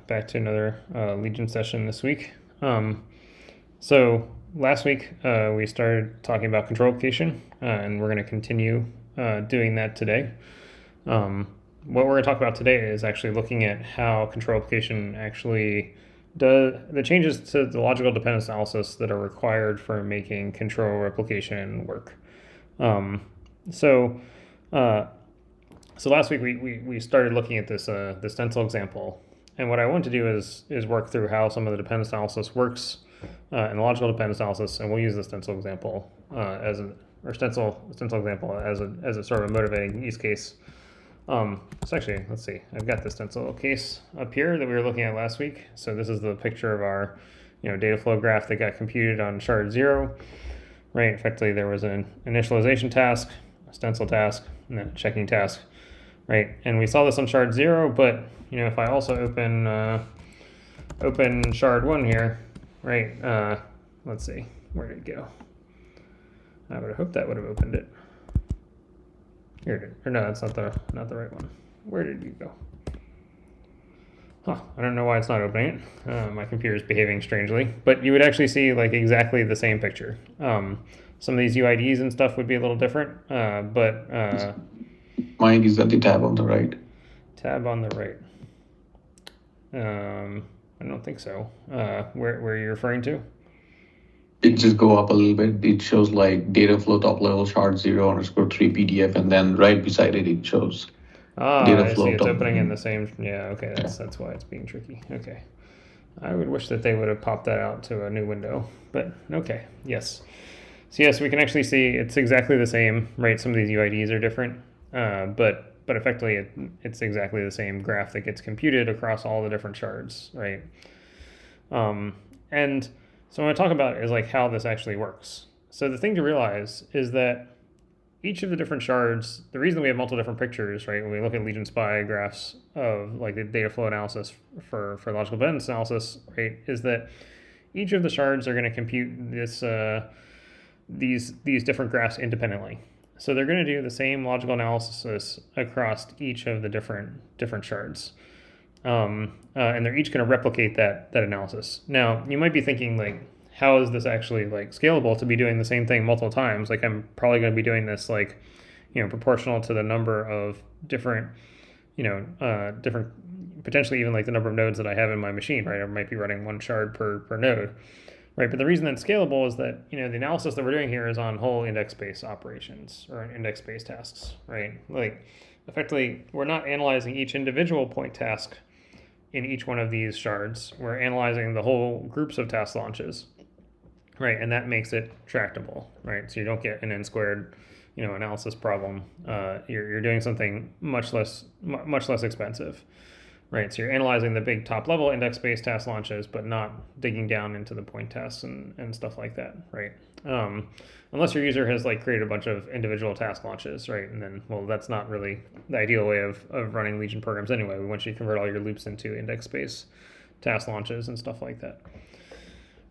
Back to another Legion session this week. So last week we started talking about control application, and we're going to continue doing that today. What we're going to talk about today is actually looking at how control application actually does the changes to the logical dependence analysis that are required for making control replication work. So last week we started looking at this stencil example. And what I want to do is work through how some of the dependence analysis works in the logical dependence analysis, and we'll use the stencil example stencil example as a sort of a motivating use case. So actually, let's see. I've got the stencil case up here that we were looking at last week. So this is the picture of our data flow graph that got computed on shard 0. Right. Effectively, there was an initialization task, a stencil task, and then a checking task. Right, and we saw this on shard 0, but if I also open shard 1 here, right? Let's see, where did it go? I would have hoped that would have opened it. Here it is. Or no, that's not the right one. Where did you go? Huh, I don't know why it's not opening it. My computer is behaving strangely, but you would actually see like exactly the same picture. Some of these UIDs and stuff would be a little different, but mine is at the tab on the right. Tab on the right. I don't think so. Where are you referring to? It just go up a little bit. It shows like data flow top level shard 0_3 PDF, and then right beside it, it shows data flow. I see it's opening in the same. Yeah, okay, that's why it's being tricky. Okay. I would wish that they would have popped that out to a new window, but okay, yes. So yes, we can actually see it's exactly the same, right? Some of these UIDs are different, but effectively it's exactly the same graph that gets computed across all the different shards, right? And so what I want to talk about is like how this actually works. So the thing to realize is that each of the different shards, the reason we have multiple different pictures, right, when we look at Legion SPI graphs of like the data flow analysis for logical dependence analysis, right, is that each of the shards are going to compute these different graphs independently. So they're going to do the same logical analysis across each of the different shards. And they're each going to replicate that analysis. Now, you might be thinking, like, how is this actually like scalable to be doing the same thing multiple times? Like, I'm probably going to be doing this like, proportional to the number of different, potentially even like the number of nodes that I have in my machine, right? I might be running one shard per node. Right, but the reason that's scalable is that the analysis that we're doing here is on whole index-based operations or index-based tasks, right? Like, effectively, we're not analyzing each individual point task in each one of these shards. We're analyzing the whole groups of task launches, right? And that makes it tractable, right? So you don't get an n-squared, analysis problem. You're doing something much less expensive. Right, so you're analyzing the big top-level index-based task launches, but not digging down into the point tasks and stuff like that, right? Unless your user has like created a bunch of individual task launches, right? And then, well, that's not really the ideal way of running Legion programs anyway. We want you to convert all your loops into index-based task launches and stuff like that,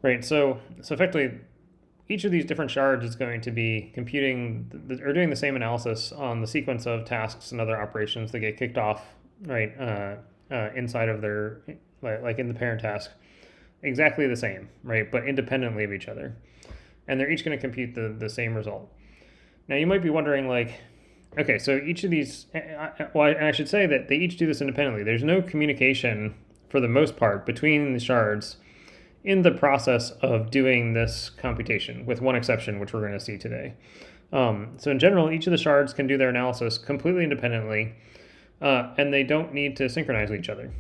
right? So effectively, each of these different shards is going to be computing or doing the same analysis on the sequence of tasks and other operations that get kicked off, right? Inside of their, like in the parent task, exactly the same, right? But independently of each other. And they're each going to compute the same result. Now you might be wondering like, okay, so each of these, I should say that they each do this independently. There's no communication for the most part between the shards in the process of doing this computation, with one exception, which we're going to see today. So in general, each of the shards can do their analysis completely independently, and they don't need to synchronize with each other,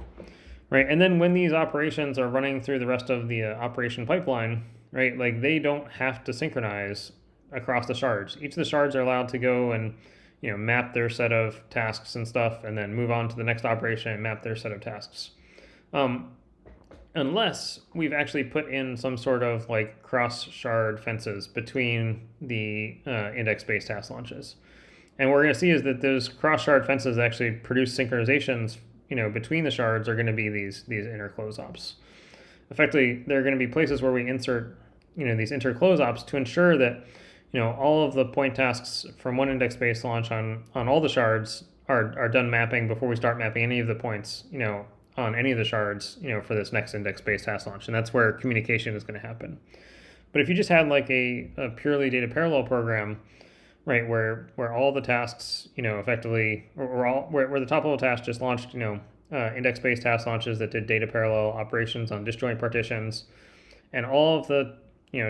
right? And then when these operations are running through the rest of the operation pipeline, right, like they don't have to synchronize across the shards. Each of the shards are allowed to go and map their set of tasks and stuff, and then move on to the next operation and map their set of tasks. Unless we've actually put in some sort of like cross-shard fences between the index-based task launches. And what we're going to see is that those cross-shard fences actually produce synchronizations, between the shards are going to be these inner close ops. Effectively, there are going to be places where we insert, these inter close ops to ensure that, all of the point tasks from one index-based launch on all the shards are done mapping before we start mapping any of the points, on any of the shards, for this next index-based task launch, and that's where communication is going to happen. But if you just had like a purely data parallel program, right, where all the tasks, effectively, or all where the top level task just launched, index-based task launches that did data parallel operations on disjoint partitions, and all of the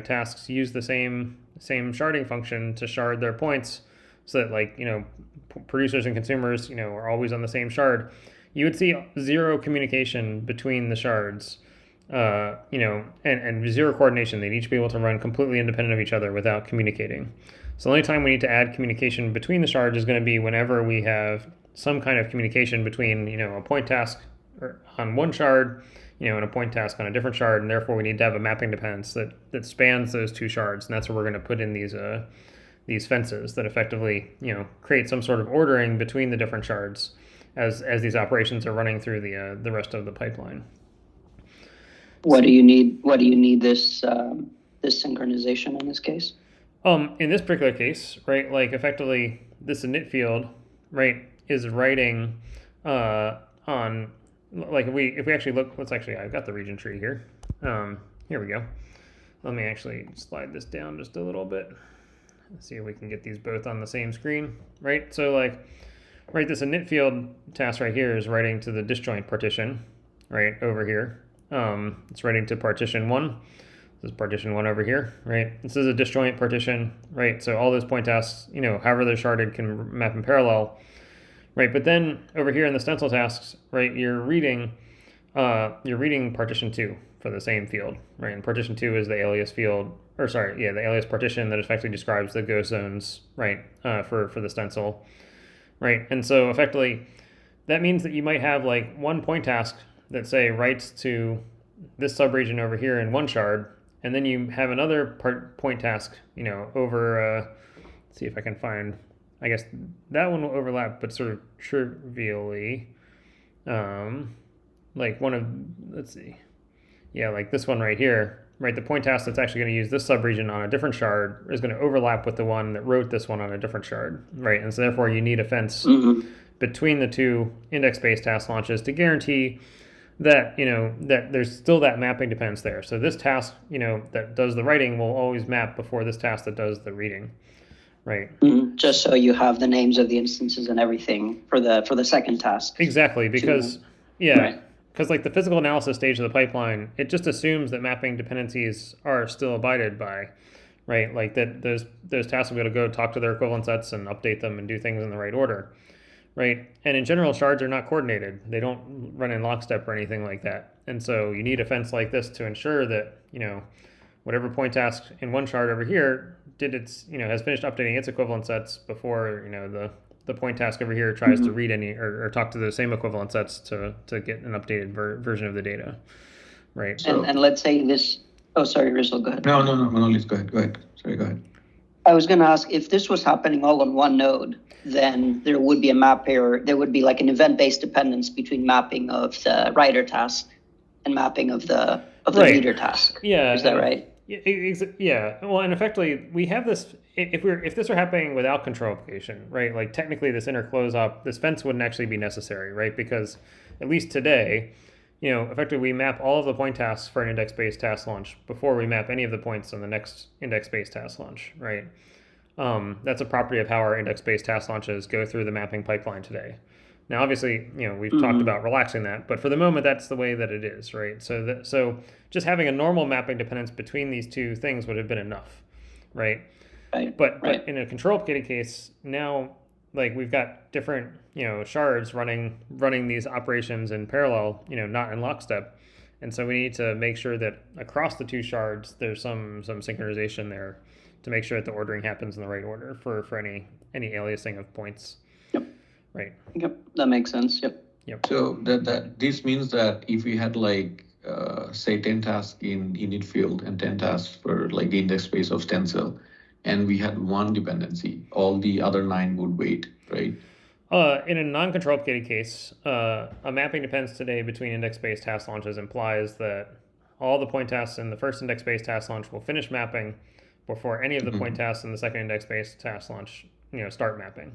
tasks use the same sharding function to shard their points, so that like producers and consumers are always on the same shard. You would see zero communication between the shards, and zero coordination. They'd each be able to run completely independent of each other without communicating. So the only time we need to add communication between the shards is going to be whenever we have some kind of communication between a point task on one shard, and a point task on a different shard, and therefore we need to have a mapping dependence that spans those two shards, and that's where we're going to put in these fences that effectively create some sort of ordering between the different shards as these operations are running through the rest of the pipeline. What do you need this synchronization in this case? In this particular case, right, like effectively this init field, right, is writing on, like if we actually look, I've got the region tree here. Here we go. Let me actually slide this down just a little bit. Let's see if we can get these both on the same screen, right? So like, right, this init field task right here is writing to the disjoint partition, right, over here. It's writing to partition 1. This is partition 1 over here, right? This is a disjoint partition, right? So all those point tasks, however they're sharded, can map in parallel, right? But then over here in the stencil tasks, right, you're reading partition 2 for the same field, right? And partition 2 is the alias field, the alias partition that effectively describes the ghost zones, right, for the stencil, right? And so effectively, that means that you might have like one point task that say writes to this subregion over here in one shard, and then you have another point task, over, let's see if I can find, I guess that one will overlap, but sort of trivially, like one of, let's see, yeah, like this one right here, right? The point task that's actually going to use this subregion on a different shard is going to overlap with the one that wrote this one on a different shard, right? And so therefore you need a fence between the two index-based task launches to guarantee that that there's still that mapping dependence there. So this task that does the writing will always map before this task that does the reading, right? Just so you have the names of the instances and everything for the second task. Exactly, because because like the physical analysis stage of the pipeline, it just assumes that mapping dependencies are still abided by, right? Like that those tasks will be able to go talk to their equivalent sets and update them and do things in the right order. Right. And in general, shards are not coordinated. They don't run in lockstep or anything like that. And so you need a fence like this to ensure that, whatever point task in one shard over here did its, has finished updating its equivalent sets before, the point task over here tries to read any or talk to the same equivalent sets to get an updated version of the data. Right. So, and let's say this, oh, sorry, Rizal, go ahead. No, Liz, go ahead. Sorry, go ahead. I was going to ask, if this was happening all on one node, then there would be a map error. There would be like an event-based dependence between mapping of the writer task and mapping of the reader task. Yeah, is that right? Yeah. Well, and effectively, we have this. If this were happening without control application, right? Like technically, this inner close up, this fence wouldn't actually be necessary, right? Because at least today, effectively, we map all of the point tasks for an index-based task launch before we map any of the points on the next index-based task launch, right? That's a property of how our index-based task launches go through the mapping pipeline today. Now, obviously, we've talked about relaxing that, but for the moment, that's the way that it is, right? So just having a normal mapping dependence between these two things would have been enough, right? Right. But in a control applicated case, now like we've got different shards running these operations in parallel, not in lockstep, and so we need to make sure that across the two shards there's some synchronization there to make sure that the ordering happens in the right order for any aliasing of points. Yep. Right. Yep. That makes sense. Yep. So that this means that if we had like say 10 tasks in init field and 10 tasks for like the index space of stencil, and we had one dependency, all the other 9 would wait, right? In a non-control applicated case, a mapping dependence today between index-based task launches implies that all the point tasks in the first index-based task launch will finish mapping before any of the point tasks in the second index-based task launch, start mapping.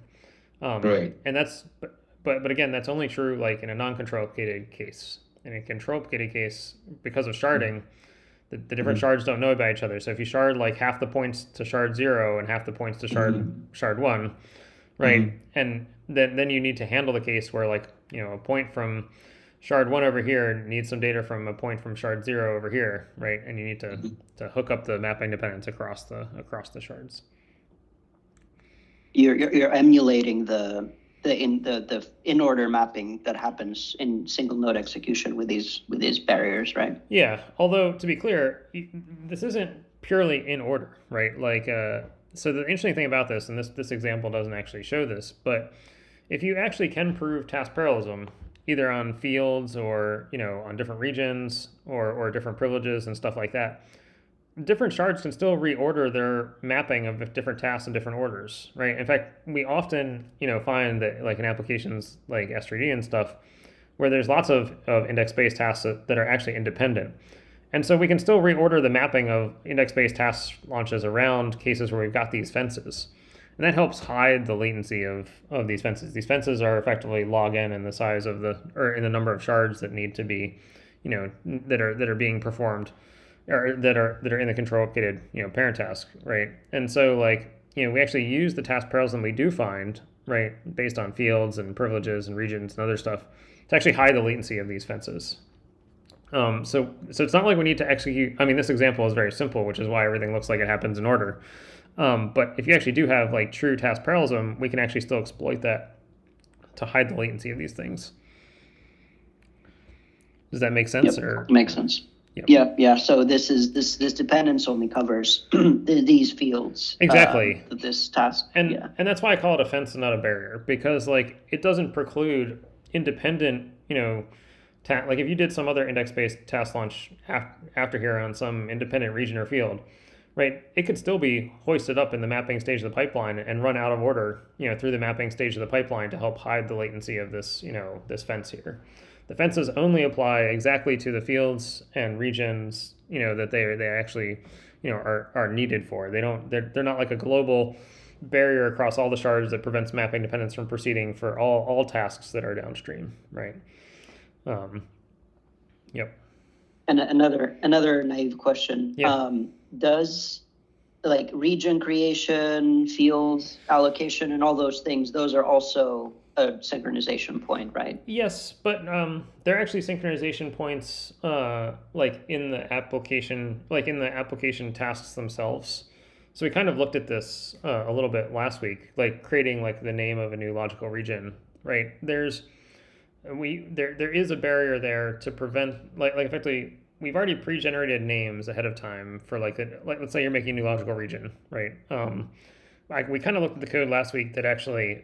Right. And that's, but again, that's only true like in a non-control-located case. In a control-located case, because of sharding, the different shards don't know about each other. So if you shard like half the points to shard 0 and half the points to shard 1, right? And then you need to handle the case where like, a point from shard 1 over here needs some data from a point from shard 0 over here, right? And you need to hook up the mapping dependence across the shards. You're emulating the in order mapping that happens in single node execution with these barriers, right? Yeah. Although to be clear, this isn't purely in order, right? Like, so the interesting thing about this, and this example doesn't actually show this, but if you actually can prove task parallelism, either on fields or on different regions or different privileges and stuff like that, different shards can still reorder their mapping of different tasks in different orders, right? In fact, we often, find that like in applications like S3D and stuff, where there's lots of index-based tasks that are actually independent. And so we can still reorder the mapping of index-based task launches around cases where we've got these fences. And that helps hide the latency of these fences. These fences are effectively log n in the size of or in the number of shards that need to be, that are being performed, or that are in the control-located parent task, right? And so like we actually use the task parallelism we do find, right, based on fields and privileges and regions and other stuff, to actually hide the latency of these fences. So it's not like we need to execute. I mean, this example is very simple, which is why everything looks like it happens in order. But if you actually do have like true task parallelism, we can actually still exploit that to hide the latency of these things. Does that make sense? Yep, or makes sense. Yep. Yeah. So this dependence only covers these fields. Exactly. This task. And that's why I call it a fence and not a barrier, because like it doesn't preclude independent, like if you did some other index-based task launch after here on some independent region or field, right? It could still be hoisted up in the mapping stage of the pipeline and run out of order, through the mapping stage of the pipeline to help hide the latency of this, this fence here. The fences only apply exactly to the fields and regions, that they actually, are needed for. They're not like a global barrier across all the shards that prevents mapping dependence from proceeding for all tasks that are downstream, right? Yep. And another naive question. Yeah. Does like region creation, fields allocation, and all those things, those are also a synchronization point, right? Yes, but they're actually synchronization points like in the application tasks themselves. So we kind of looked at this a little bit last week, like creating like the name of a new logical region, right? There is a barrier there to prevent like effectively we've already pre-generated names ahead of time for like let's say you're making a new logical region, right? We kind of looked at the code last week that actually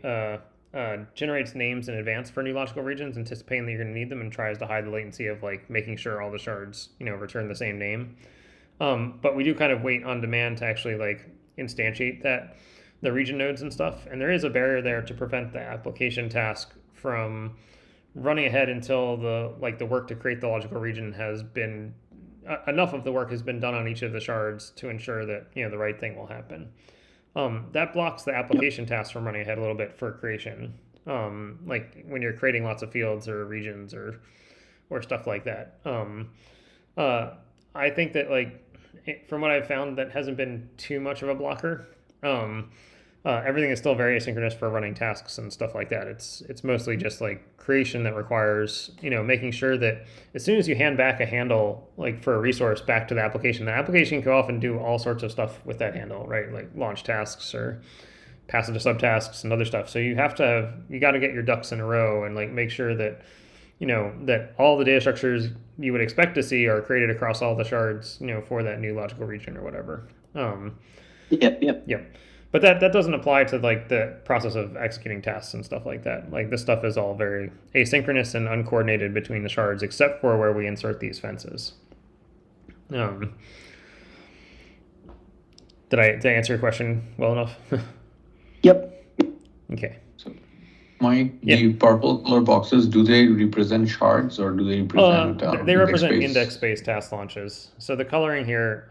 generates names in advance for new logical regions, anticipating that you're going to need them, and tries to hide the latency of like making sure all the shards return the same name. But we do kind of wait on demand to actually like instantiate the region nodes and stuff, and there is a barrier there to prevent the application task from running ahead until the work to create the logical region has been enough of the work has been done on each of the shards to ensure that the right thing will happen. That blocks the application task from running ahead a little bit for creation, like when you're creating lots of fields or regions or stuff like that. I think that from what I've found, that hasn't been too much of a blocker. Everything is still very asynchronous for running tasks and stuff like that. It's mostly just like creation that requires making sure that as soon as you hand back a handle like for a resource back to the application can often do all sorts of stuff with that handle, right? Like launch tasks or pass it to subtasks and other stuff. So you got to get your ducks in a row and like make sure that that all the data structures you would expect to see are created across all the shards for that new logical region or whatever. Yep. But that doesn't apply to like the process of executing tasks and stuff like that. Like this stuff is all very asynchronous and uncoordinated between the shards, except for where we insert these fences. Did I answer your question well enough? Yep. Okay. So, Mike, the purple color boxes, do they represent shards or do they represent? They represent index-based task launches. So the coloring here,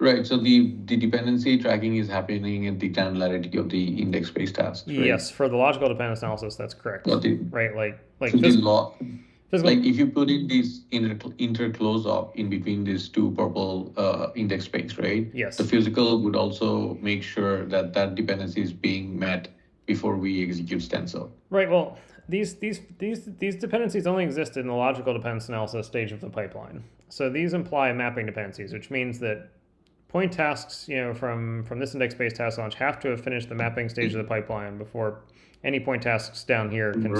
Right. So the dependency tracking is happening at the granularity of the index-based tasks, right? Yes, for the logical dependence analysis, that's correct. Got it. Right, like So the law, physical. like if you put in this interclose up in between these two purple index space, right? Yes. The physical would also make sure that that dependency is being met before we execute stencil. Right. Well, these dependencies only exist in the logical dependence analysis stage of the pipeline. So these imply mapping dependencies, which means that point tasks, from this index-based task launch have to have finished the mapping stage of the pipeline before any point tasks down here can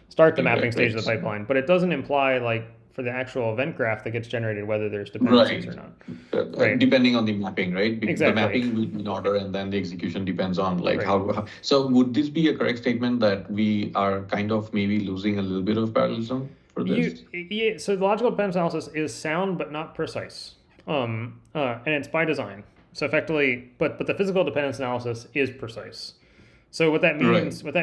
start the mapping stage of the pipeline. But it doesn't imply, like, for the actual event graph that gets generated, whether there's dependencies or not. Right. Depending on the mapping, right? Exactly. The mapping will be in order, and then the execution depends on Right. how. So would this be a correct statement that we are kind of maybe losing a little bit of parallelism for this? So the logical dependence analysis is sound but not precise, and it's by design. So effectively, but the physical dependence analysis is precise. So what that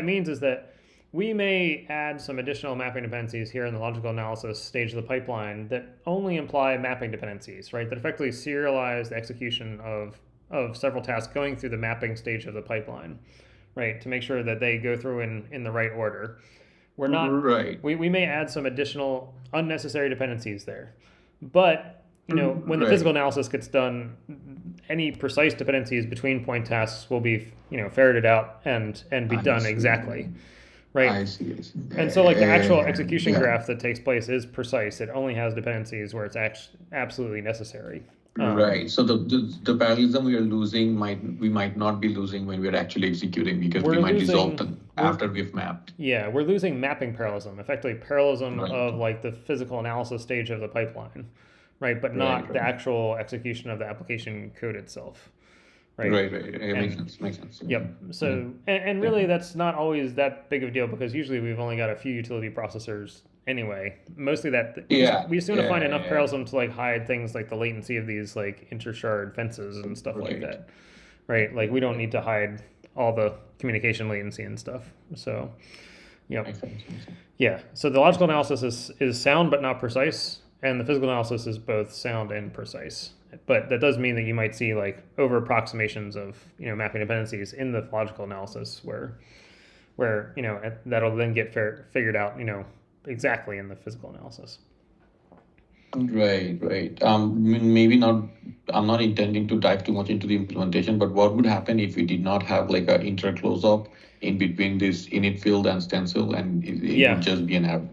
means is that we may add some additional mapping dependencies here in the logical analysis stage of the pipeline that only imply mapping dependencies, right? That effectively serialize the execution of several tasks going through the mapping stage of the pipeline, right? To make sure that they go through in the right order. We're not right. We may add some additional unnecessary dependencies there, but when the physical analysis gets done, any precise dependencies between point tasks will be ferreted out and be done exactly. Right. I see. And so, like, the actual execution graph that takes place is precise. It only has dependencies where it's absolutely necessary. Right. So the parallelism we are losing we might not be losing when we're actually executing, because we might resolve them after we've mapped. Yeah, we're losing mapping parallelism, effectively parallelism of, like, the physical analysis stage of the pipeline, right? But not the actual execution of the application code itself. Right. It makes sense. Yep. So, and really, that's not always that big of a deal, because usually we've only got a few utility processors anyway. Mostly we just want to find enough parallelism to, like, hide things like the latency of these, like, inter-shard fences and stuff like that. Right. Like, we don't need to hide all the communication latency and stuff. So, yeah. So the logical analysis is sound but not precise, and the physical analysis is both sound and precise. But that does mean that you might see, like, over approximations of mapping dependencies in the logical analysis where that'll then get figured out exactly in the physical analysis. Right. Maybe not. I'm not intending to dive too much into the implementation, but what would happen if we did not have, like, an inter-close up in between this init field and stencil, and it would just be an error?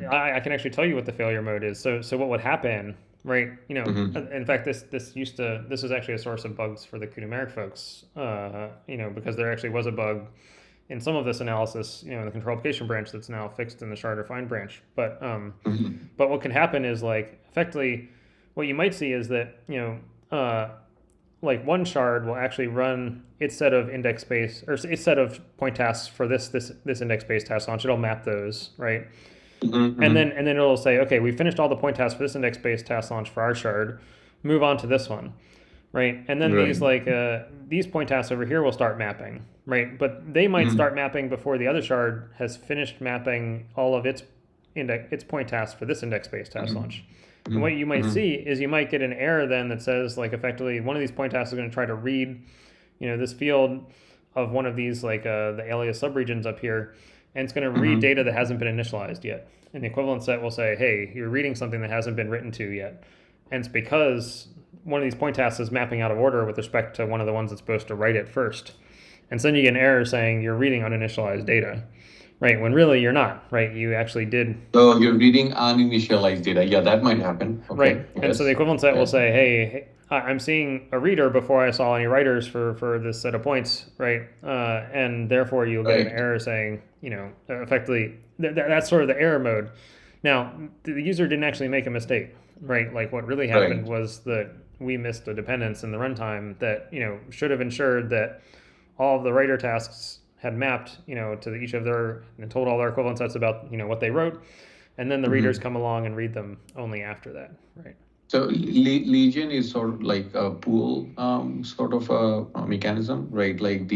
I can actually tell you what the failure mode is. So what would happen? Right, in fact, this was actually a source of bugs for the Qnumeric folks, because there actually was a bug in some of this analysis, in the control application branch that's now fixed in the shard refined branch. But what can happen is, like, effectively, what you might see is that like, one shard will actually run its set of index space, or its set of point tasks for this index space task launch. It'll map those, right? And then it'll say, okay, we finished all the point tasks for this index-based task launch for our shard. Move on to this one, right? And then these point tasks over here will start mapping, right? But they might start mapping before the other shard has finished mapping all of its point tasks for this index-based task launch. And what you might see is you might get an error then that says, like, effectively one of these point tasks is going to try to read, this field of one of these, like, the alias subregions up here. And it's going to read data that hasn't been initialized yet. And the equivalent set will say, hey, you're reading something that hasn't been written to yet. And it's because one of these point tasks is mapping out of order with respect to one of the ones that's supposed to write it first. And so then you get an error saying you're reading uninitialized data, right? When really you're not, right? You actually did. So you're reading uninitialized data. Yeah, that might happen. Okay. Right. Yes. And so the equivalent set will say, hey, I'm seeing a reader before I saw any writers for this set of points, right? And therefore you'll get an error saying, effectively, that's sort of the error mode. Now, the user didn't actually make a mistake, right? Like, what really happened was that we missed a dependence in the runtime that, should have ensured that all of the writer tasks had mapped, to each of their, and told all their equivalent sets about, what they wrote. And then the readers come along and read them only after that, right? So Legion is sort of like a pool sort of a mechanism, right? Like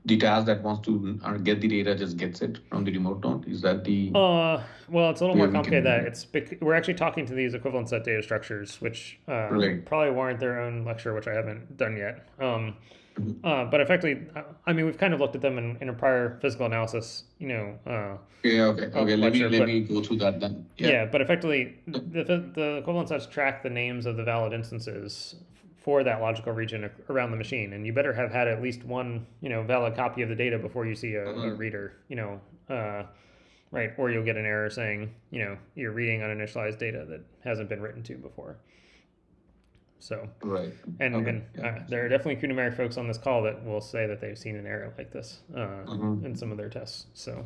the task that wants to get the data just gets it from the remote node? Is that the Well, it's a little way more we complicated can? than that. We're actually talking to these equivalent set data structures, which Right. probably warrant their own lecture, which I haven't done yet. Mhm. But effectively, I mean, we've kind of looked at them in a prior physical analysis, Yeah, okay. Let lecture. me go through that then. Yeah, but effectively, the equivalent sets track the names of the valid instances for that logical region around the machine, and you better have had at least one, valid copy of the data before you see a reader, right? Or you'll get an error saying, you're reading uninitialized data that hasn't been written to before. So, Right. and there are definitely Q-numeric folks on this call that will say that they've seen an error like this in some of their tests. So,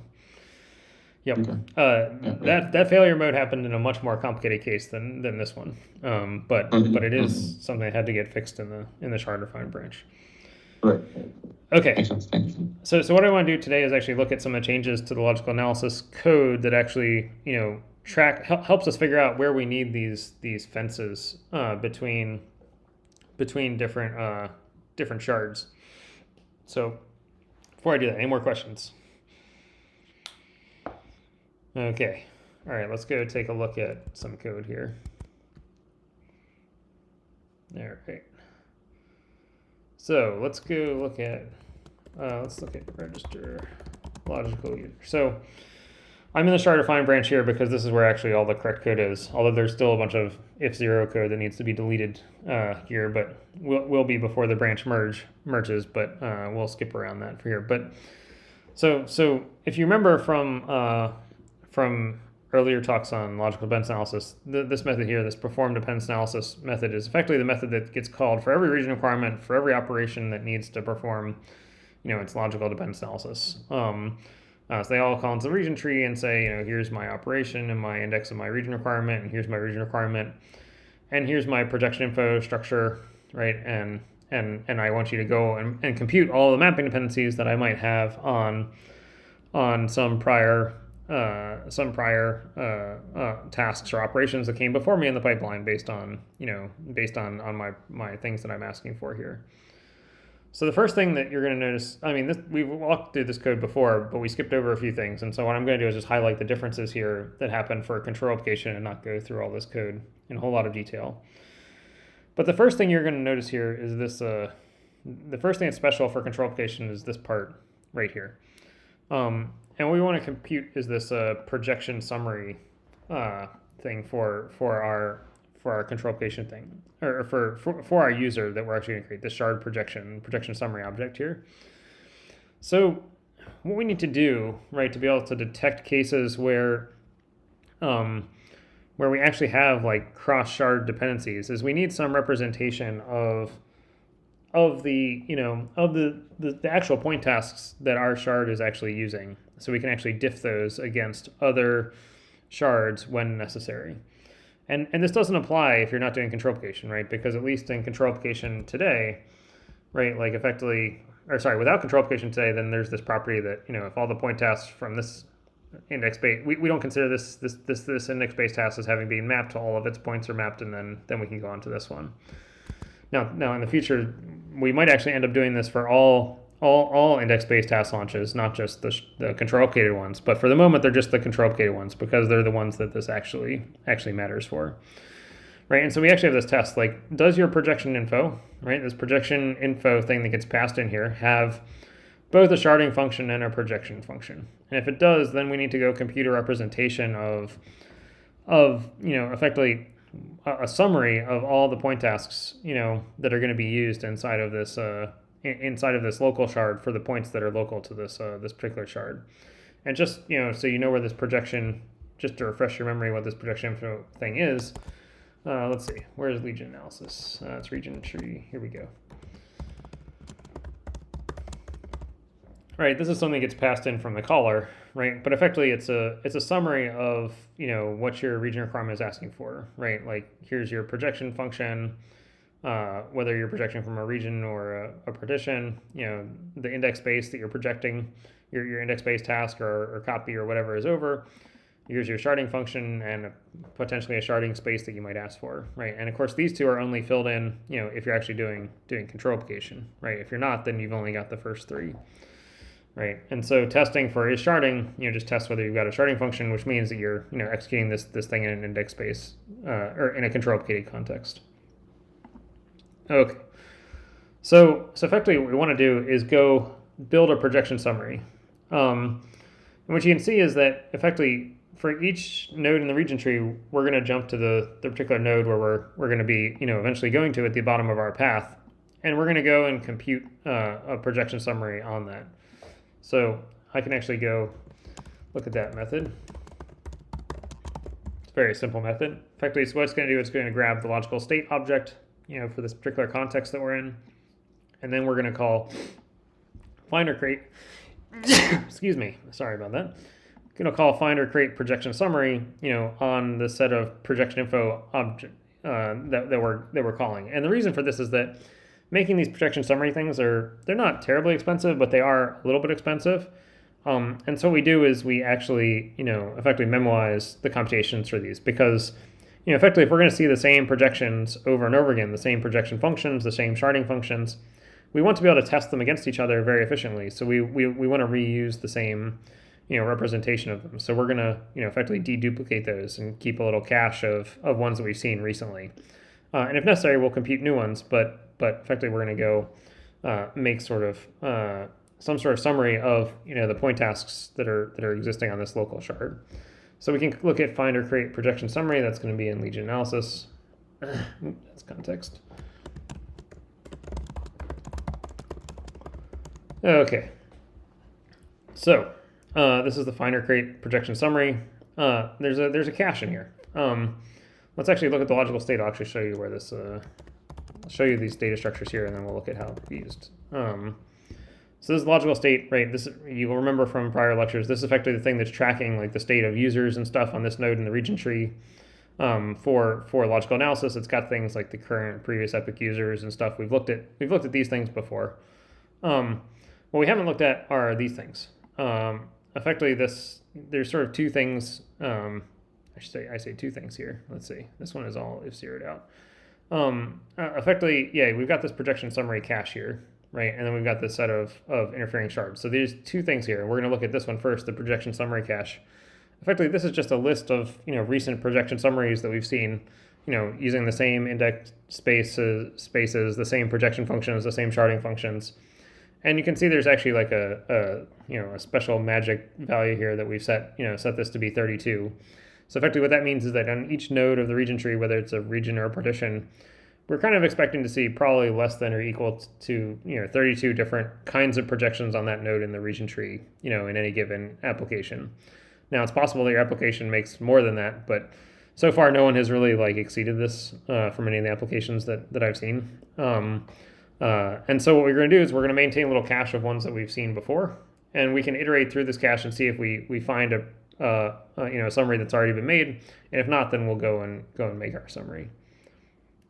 yep, that failure mode happened in a much more complicated case than this one, but it is something that had to get fixed in the shard refine branch. Right. Okay. So what I want to do today is actually look at some of the changes to the logical analysis code that actually helps us figure out where we need these fences between different shards. So before I do that, any more questions? Okay. All right, let's go take a look at some code here. All right. So let's go look at register logical user. So I'm in the shard define branch here because this is where actually all the correct code is, although there's still a bunch of if zero code that needs to be deleted here, but will be before the branch merges, but we'll skip around that for here. But so if you remember from earlier talks on logical dependence analysis, this method here, this perform dependence analysis method, is effectively the method that gets called for every region requirement for every operation that needs to perform, its logical dependence analysis. So they all call into the region tree and say, here's my operation and my index of my region requirement, and here's my region requirement, and here's my projection info structure, right? And I want you to go and compute all the mapping dependencies that I might have on some prior tasks or operations that came before me in the pipeline based on my things that I'm asking for here. So the first thing that you're going to notice, we've walked through this code before, but we skipped over a few things. And so what I'm going to do is just highlight the differences here that happen for a control application and not go through all this code in a whole lot of detail. But the first thing you're going to notice here is this, the first thing that's special for control application is this part right here. And what we want to compute is this projection summary thing for our control application thing, or for our user that we're actually going to create, the shard projection summary object here. So what we need to do, right, to be able to detect cases where we actually have like cross shard dependencies is we need some representation of the actual point tasks that our shard is actually using, so we can actually diff those against other shards when necessary. And this doesn't apply if you're not doing control application, right? Because at least in control application today, right, like without control application today, then there's this property that, if all the point tasks from this index base, we don't consider this index base task as having been mapped to all of its points are mapped, and then we can go on to this one. Now in the future, we might actually end up doing this for all index-based task launches, not just the control-located ones. But for the moment, they're just the control-located ones because they're the ones that this actually matters for, right? And so we actually have this test, like, does your projection info, right, this projection info thing that gets passed in here, have both a sharding function and a projection function? And if it does, then we need to go compute a representation of effectively a summary of all the point tasks, that are going to be used inside of this local shard for the points that are local to this particular shard. And just, so you know where this projection, just to refresh your memory what this projection info thing is, let's see, where's region analysis? It's region tree, here we go. Right, this is something that gets passed in from the caller, right? But effectively, it's a summary of what your region requirement is asking for, right? Like, here's your projection function, whether you're projecting from a region or a partition, the index space that you're projecting your index space task or copy or whatever is over. Here's your sharding function and potentially a sharding space that you might ask for, right? And of course, these two are only filled in, if you're actually doing control application, right? If you're not, then you've only got the first three. right? And so testing for is sharding, just test whether you've got a sharding function, which means that you're, executing this thing in an index space or in a control-opted context. Okay. So effectively what we want to do is go build a projection summary. And what you can see is that effectively for each node in the region tree, we're going to jump to the particular node where we're going to be, eventually going to at the bottom of our path. And we're going to go and compute a projection summary on that. So I can actually go look at that method. It's a very simple method. Effectively, so what it's going to do, it's going to grab the logical state object, for this particular context that we're in. And then we're going to call find or create, excuse me, sorry about that. Going to call find or create projection summary, on the set of projection info object that we're calling. And the reason for this is that making these projection summary things they're not terribly expensive, but they are a little bit expensive. And so what we do is we actually, effectively memoize the computations for these because, effectively if we're going to see the same projections over and over again, the same projection functions, the same sharding functions, we want to be able to test them against each other very efficiently. So we want to reuse the same, representation of them. So we're going to, effectively deduplicate those and keep a little cache of ones that we've seen recently. And if necessary, we'll compute new ones, but effectively we're going to go make sort of some sort of summary of, the point tasks that are existing on this local shard. So we can look at find or create projection summary. That's going to be in Legion analysis. That's context. Okay, so this is the find or create projection summary. There's a cache in here. Let's actually look at the logical state. I'll actually show you where this. I'll show you these data structures here, and then we'll look at how it's used. So this is logical state, right? This you will remember from prior lectures. This is effectively the thing that's tracking like the state of users and stuff on this node in the region tree. For logical analysis, it's got things like the current, previous epoch users and stuff. We've looked at these things before. What we haven't looked at are these things. Effectively, there's sort of two things. I say two things here. Let's see. This one is all if zeroed out. Effectively, yeah, we've got this projection summary cache here, right? And then we've got this set of interfering shards. So there's two things here. We're going to look at this one first, the projection summary cache. Effectively, this is just a list of recent projection summaries that we've seen, using the same index spaces, the same projection functions, the same sharding functions. And you can see there's actually like a special magic value here that we've set this to be 32. So effectively what that means is that on each node of the region tree, whether it's a region or a partition, we're kind of expecting to see probably less than or equal to 32 different kinds of projections on that node in the region tree, in any given application. Now it's possible that your application makes more than that, but so far no one has really exceeded this from any of the applications that I've seen. And so what we're going to do is we're going to maintain a little cache of ones that we've seen before, and we can iterate through this cache and see if we find a summary that's already been made, and if not, then we'll go and make our summary.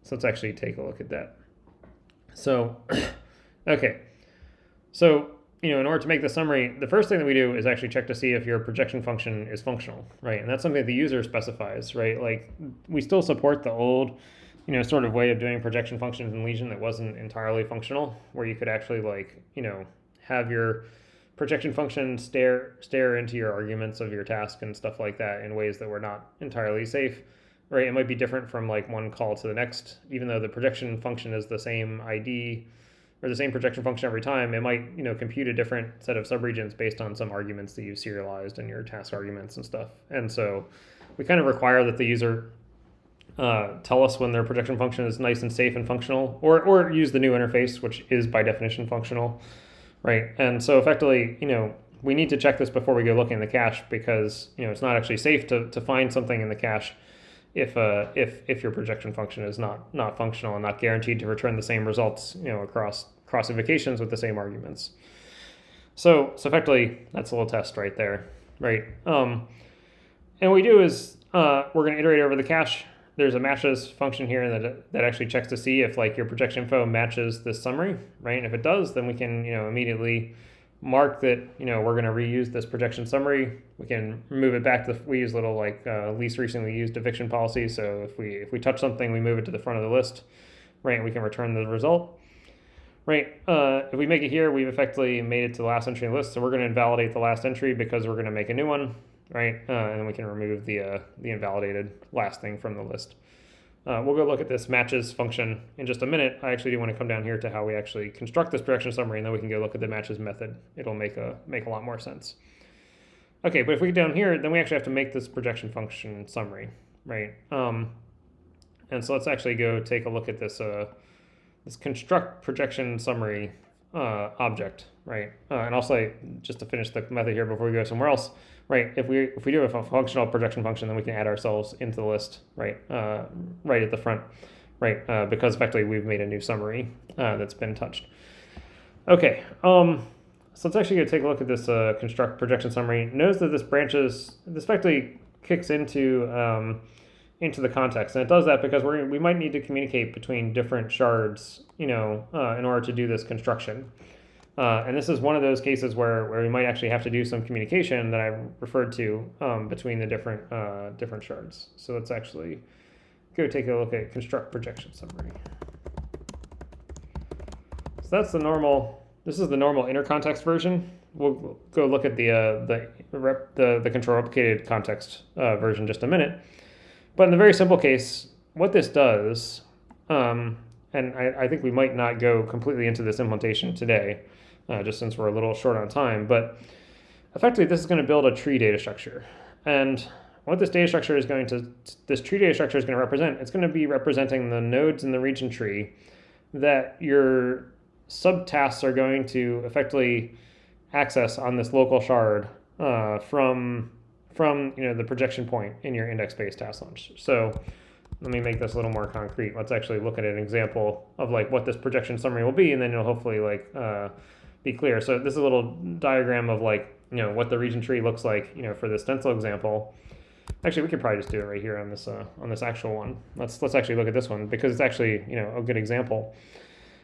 So let's actually take a look at that. So, okay, so in order to make the summary, the first thing that we do is actually check to see if your projection function is functional, right? And that's something that the user specifies, right? Like we still support the old sort of way of doing projection functions in Legion that wasn't entirely functional, where you could actually have your projection function stare into your arguments of your task and stuff like that in ways that were not entirely safe, right? It might be different from one call to the next, even though the projection function is the same ID or the same projection function every time. It might compute a different set of subregions based on some arguments that you've serialized in your task arguments and stuff. And so we kind of require that the user tell us when their projection function is nice and safe and functional, or use the new interface, which is by definition functional, right? And so effectively, we need to check this before we go looking in the cache, because it's not actually safe to find something in the cache if your projection function is not functional and not guaranteed to return the same results across invocations with the same arguments. So effectively, that's a little test right there, right? And what we do is we're going to iterate over the cache. There's a matches function here that actually checks to see if your projection info matches this summary, right? And if it does, then we can immediately mark that we're going to reuse this projection summary. We can move it back to we use little least recently used eviction policy. So if we touch something, we move it to the front of the list, right? And we can return the result, right? If we make it here, we've effectively made it to the last entry in the list, so we're going to invalidate the last entry because we're going to make a new one, right? And then we can remove the invalidated last thing from the list. We'll go look at this matches function in just a minute. I actually do want to come down here to how we actually construct this projection summary, and then we can go look at the matches method. It'll make a lot more sense. Okay, but if we get down here, then we actually have to make this projection function summary, right? And so let's actually go take a look at this this construct projection summary object, right? And also, just to finish the method here before we go somewhere else, right? If we do have a functional projection function, then we can add ourselves into the list, right? Right at the front, right? Because effectively we've made a new summary that's been touched. Okay. So let's actually go take a look at this construct projection summary. Notice that this effectively kicks into the context, and it does that because we might need to communicate between different shards, in order to do this construction. And this is one of those cases where we might actually have to do some communication that I referred to between the different shards. So let's actually go take a look at construct projection summary. So that's the normal. This is the normal inner context version. We'll go look at the control replicated context version in just a minute. But in the very simple case, what this does, and I think we might not go completely into this implementation today, just since we're a little short on time, but effectively this is going to build a tree data structure. And what this tree data structure is going to represent, it's going to be representing the nodes in the region tree that your subtasks are going to effectively access on this local shard from the projection point in your index-based task launch. So let me make this a little more concrete. Let's actually look at an example of what this projection summary will be, and then it'll hopefully be clear. So this is a little diagram of what the region tree looks like, for the stencil example. Actually, we could probably just do it right here on this actual one. Let's actually look at this one because it's actually a good example.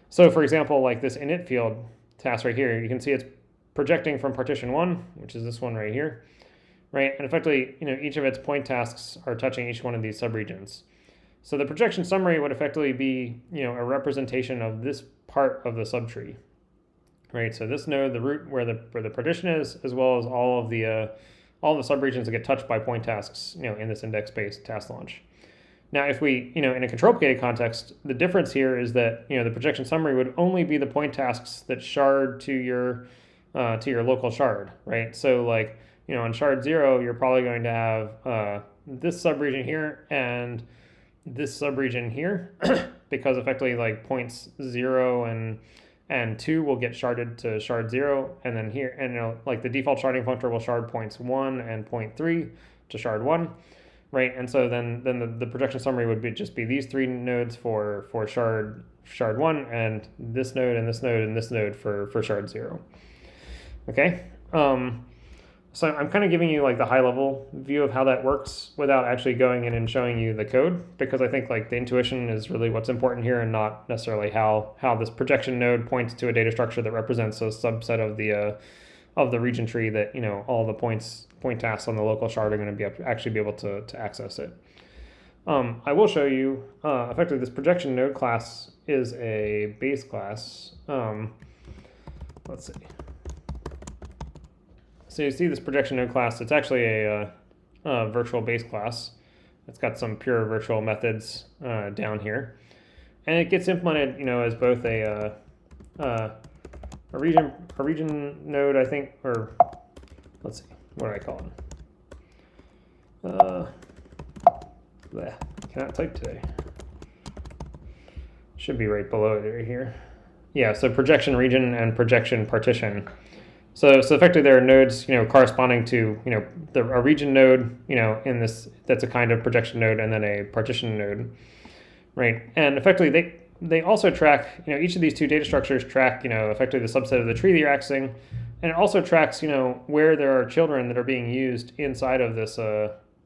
So for example, this init field task right here, you can see it's projecting from partition 1, which is this one right here, right? And effectively, each of its point tasks are touching each one of these subregions. So the projection summary would effectively be, a representation of this part of the subtree, right? So this node, the root where the partition is, as well as all the subregions that get touched by point tasks, in this index-based task launch. Now, if we, in a control replicated context, the difference here is that, the projection summary would only be the point tasks that shard to your local shard, right? So on shard 0, you're probably going to have this subregion here and this subregion here, because effectively points 0 and 2 will get sharded to shard 0, and then here, and the default sharding functor will shard points 1 and point 3 to shard 1. Right, and so then the projection summary would just be these 3 nodes for shard 1, and this node and this node and this node for shard 0. Okay, so I'm kind of giving you the high level view of how that works without actually going in and showing you the code, because I think the intuition is really what's important here, and not necessarily how this projection node points to a data structure that represents a subset of the region tree that all the point tasks on the local shard are going to actually be able to access it. I will show you effectively this projection node class is a base class. Let's see. So you see this projection node class. It's actually a virtual base class. It's got some pure virtual methods down here, and it gets implemented as both a region node, I think, or let's see, what do I call it? Cannot type today. Should be right below it right here. Yeah, so projection region and projection partition. So effectively there are nodes, corresponding to, a region node, in this, that's a kind of projection node, and then a partition node, right? And effectively they also track, each of these 2 data structures track, effectively the subset of the tree that you're accessing, and it also tracks, where there are children that are being used inside of this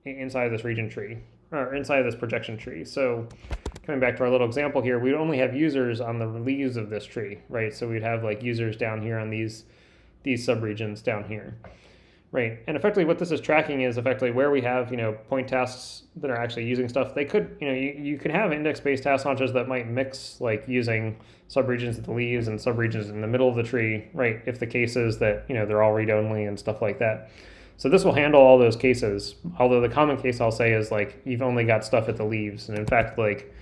region tree, or inside of this projection tree. So coming back to our little example here, we'd only have users on the leaves of this tree, right? So we'd have users down here on these subregions down here, right? And effectively what this is tracking is effectively where we have, point tasks that are actually using stuff. They could, you could have index-based task launches that might mix like using subregions at the leaves and subregions in the middle of the tree, right? If the case is that, they're all read-only and stuff like that. So this will handle all those cases. Although the common case I'll say is like, you've only got stuff at the leaves. And in fact, like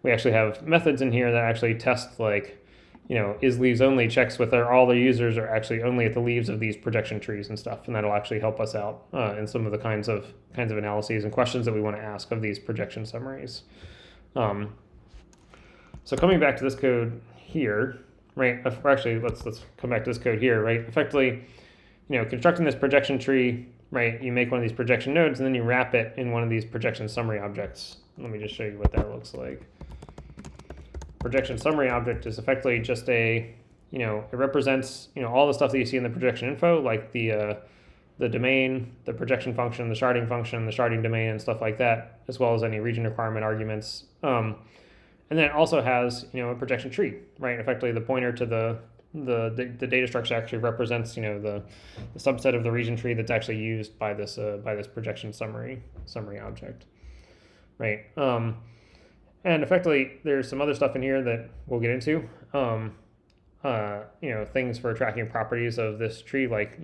we actually have methods in here that actually test like, is leaves only checks whether all the users are actually only at the leaves of these projection trees and stuff, and that'll actually help us out in some of the kinds of analyses and questions that we want to ask of these projection summaries. So coming back to this code here, right? Or actually, let's come back to this code here, right? Effectively, constructing this projection tree, right? You make one of these projection nodes, and then you wrap it in one of these projection summary objects. Let me just show you what that looks like. Projection summary object is effectively just it represents, all the stuff that you see in the projection info, like the domain, the projection function, the sharding domain, and stuff like that, as well as any region requirement arguments. And then it also has, a projection tree, right? Effectively, the pointer to the data structure actually represents, the subset of the region tree that's actually used by this projection summary object, right? And effectively, there's some other stuff in here that we'll get into. Things for tracking properties of this tree, like,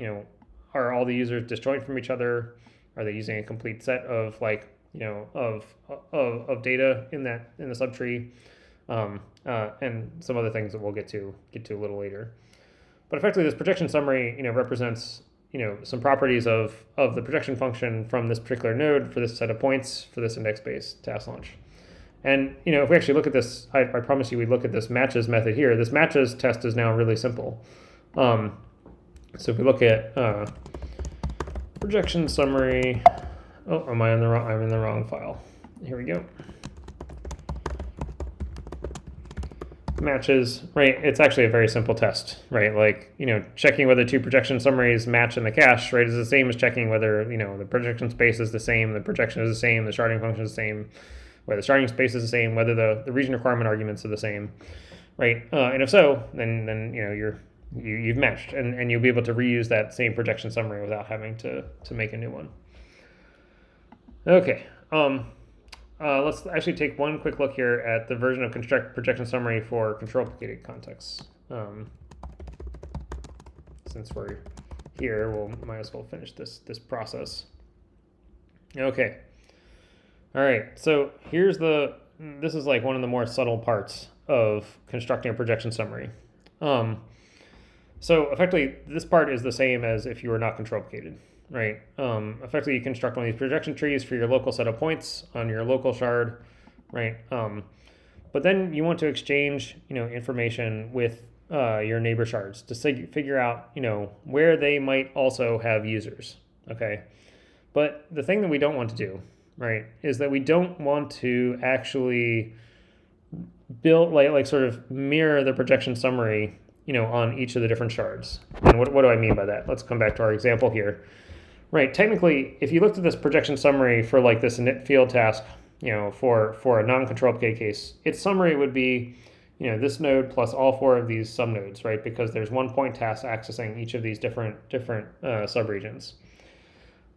are all the users disjoint from each other? Are they using a complete set of like, of data in the subtree? And some other things that we'll get to a little later. But effectively, this projection summary, represents, some properties of the projection function from this particular node for this set of points for this index-based task launch. And, if we actually look at this, I promise you we look at this matches method here. This matches test is now really simple. So if we look at projection summary, I'm in the wrong file. Here we go. Matches, right? It's actually a very simple test, right? Like, checking whether two projection summaries match in the cache, right, is the same as checking whether, the projection space is the same, the projection is the same, the sharding function is the same, whether the sharding space is the same, whether the region requirement arguments are the same, right? And if so, then you've matched, and you'll be able to reuse that same projection summary without having to make a new one. Okay, let's actually take one quick look here at the version of construct projection summary for control-implicated contexts. Since we're here, might as well finish this process. Okay. All right, so this is like one of the more subtle parts of constructing a projection summary. So effectively, this part is the same as if you were not control-implicated, right? Effectively, you construct one of these projection trees for your local set of points on your local shard, right? But then you want to exchange, information with your neighbor shards to figure out, where they might also have users, okay? But the thing that we don't want to do, right, is that we don't want to actually build like sort of mirror the projection summary, on each of the different shards. And what do I mean by that? Let's come back to our example here. Right, technically, if you looked at this projection summary for like this init field task, for a non-control implicated case, its summary would be, this node plus all four of these subnodes, right? Because there's one point task accessing each of these different subregions.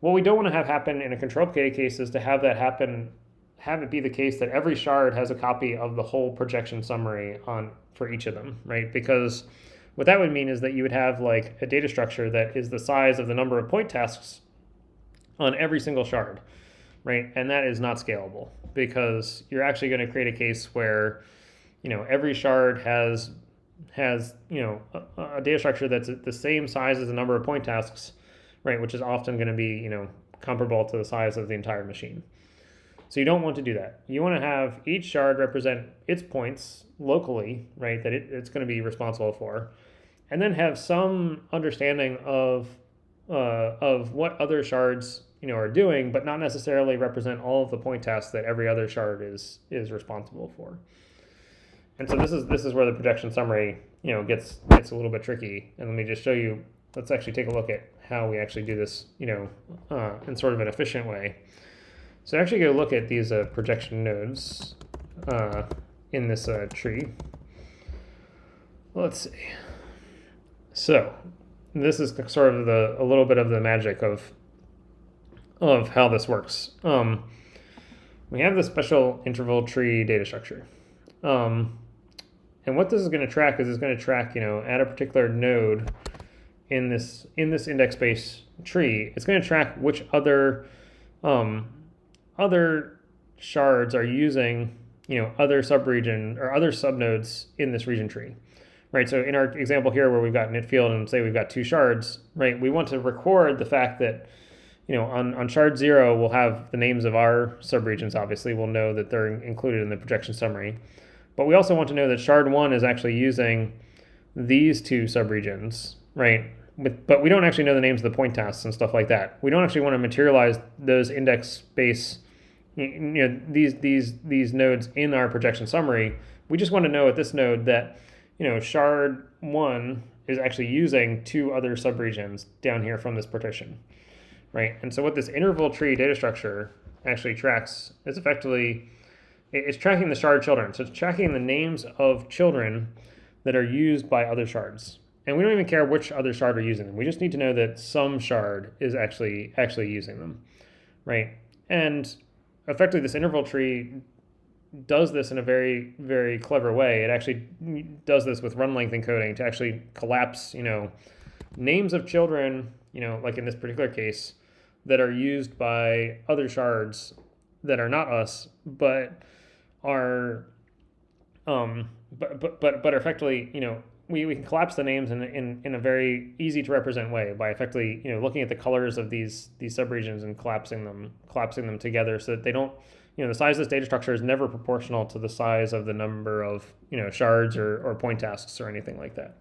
What we don't want to have happen in a control implicated case is to have it be the case that every shard has a copy of the whole projection summary for each of them, right? Because what that would mean is that you would have like a data structure that is the size of the number of point tasks on every single shard, right? And that is not scalable because you're actually going to create a case where, every shard has a data structure that's the same size as the number of point tasks, right? Which is often going to be, comparable to the size of the entire machine. So you don't want to do that. You want to have each shard represent its points locally, right, that it's going to be responsible for, and then have some understanding of what other shards are doing, but not necessarily represent all of the point tasks that every other shard is responsible for. And so this is where the projection summary gets a little bit tricky. And let me just show you. Let's actually take a look at how we actually do this in sort of an efficient way. So actually go look at these projection nodes in this tree. Let's see. So this is sort of a little bit of the magic of how this works. We have this special interval tree data structure. And what this is going to track is it's going to track, at a particular node in this index space tree, it's going to track which other shards are using, other subregion or other subnodes in this region tree. Right, so in our example here where we've got init field and say we've got 2 shards, right, we want to record the fact that, on shard 0, we'll have the names of our subregions, obviously. We'll know that they're included in the projection summary. But we also want to know that shard 1 is actually using these 2 subregions, right? But we don't actually know the names of the point tasks and stuff like that. We don't actually want to materialize those index space, these nodes in our projection summary. We just want to know at this node that shard 1 is actually using 2 other subregions down here from this partition, right? And so what this interval tree data structure actually tracks is effectively, it's tracking the shard children. So it's tracking the names of children that are used by other shards. And we don't even care which other shard are using them. We just need to know that some shard is actually using them, right? And effectively this interval tree does this in a very, very clever way. It actually does this with run length encoding to actually collapse, names of children, like in this particular case, that are used by other shards that are not us, but are, but are effectively, we can collapse the names in a very easy to represent way by effectively, looking at the colors of these subregions and collapsing them together so that they don't, the size of this data structure is never proportional to the size of the number of, shards or point tasks or anything like that.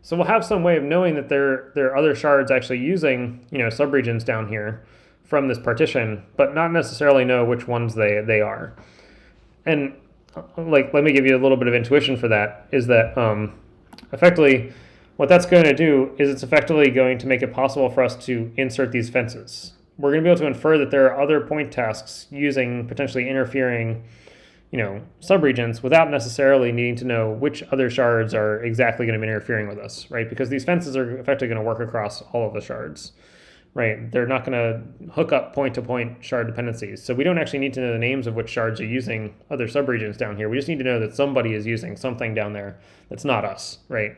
So we'll have some way of knowing that there are other shards actually using, subregions down here from this partition, but not necessarily know which ones they are. And let me give you a little bit of intuition for that, is that effectively what that's going to do is it's effectively going to make it possible for us to insert these fences. We're going to be able to infer that there are other point tasks using potentially interfering, subregions without necessarily needing to know which other shards are exactly going to be interfering with us, right? Because these fences are effectively going to work across all of the shards, right? They're not going to hook up point-to-point shard dependencies. So we don't actually need to know the names of which shards are using other subregions down here. We just need to know that somebody is using something down there that's not us, right?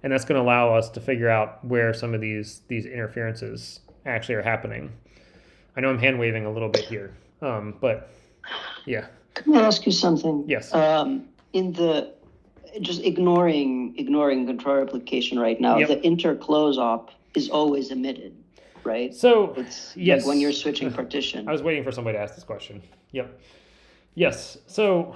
And that's going to allow us to figure out where some of these interferences actually are happening. I know I'm hand waving a little bit here, but yeah. Can I ask you something? Yes. In the just ignoring control replication right now, Yep. the interclose op is always emitted, right? So It's yes, like when you're switching partition. I was waiting for somebody to ask this question. Yep. Yes. So